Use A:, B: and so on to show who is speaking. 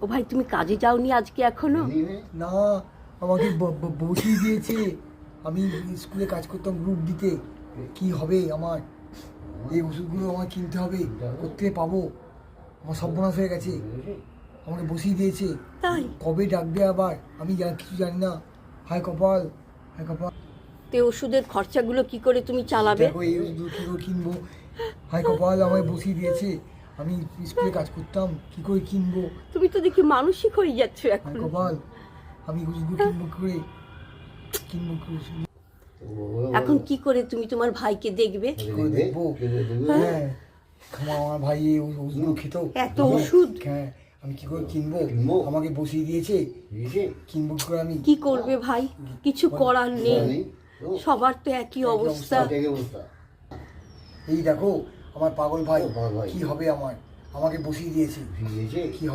A: ও ভাই, তুমি কাজে যাওনি আজকে এখনো?
B: না, আমাকে বসিয়ে দিয়েছে। আমি স্কুলে কাজ করতাম গ্রুপ দিতে। কি হবে আমার? এই ওষুধগুলো আমার কিনতে হবে, কোত্থেকে পাবো? আমার সর্বনাশ হয়ে গেছে। আমাকে বসিয়ে দিয়েছে।
A: তাই?
B: কবে ডাকবে আবার আমি কিছু জানি না। হায় কপাল, হায় কপাল।
A: তে ওষুধের খরচাগুলো কি করে তুমি চালাবে?
B: দেখো এই ওষুধ কী করে কিনবো? হায় কপাল, আমায় বসিয়ে দিয়েছে। আমি স্কুলে কাজ করতাম, কি করে কিনবো?
A: তুমি তো দেখি মানসিক হয়ে যাচ্ছ এখন।
B: হায় কপাল, আমি ওষুধগুলো কিনবো করে, কিনবো করে ওষুধ?
A: এখন কি করে তুমি তোমার ভাইকে দেখবে?
B: কি করে দেখবো? হ্যাঁ, আমার ভাই এই ওষুধগুলো খেত।
A: এত ওষুধ?
B: হ্যাঁ, আমি কি করে কিনবো? আমাকে বসিয়ে দিয়েছে, কিনবো কি করে আমি?
A: কি করবে ভাই? কিছু করার নেই, সবার তো একই অবস্থা।
B: এই দেখো আমার পাগল ভাই, কি হবে আমার? আমাকে বসিয়ে দিয়েছে, কি হবে?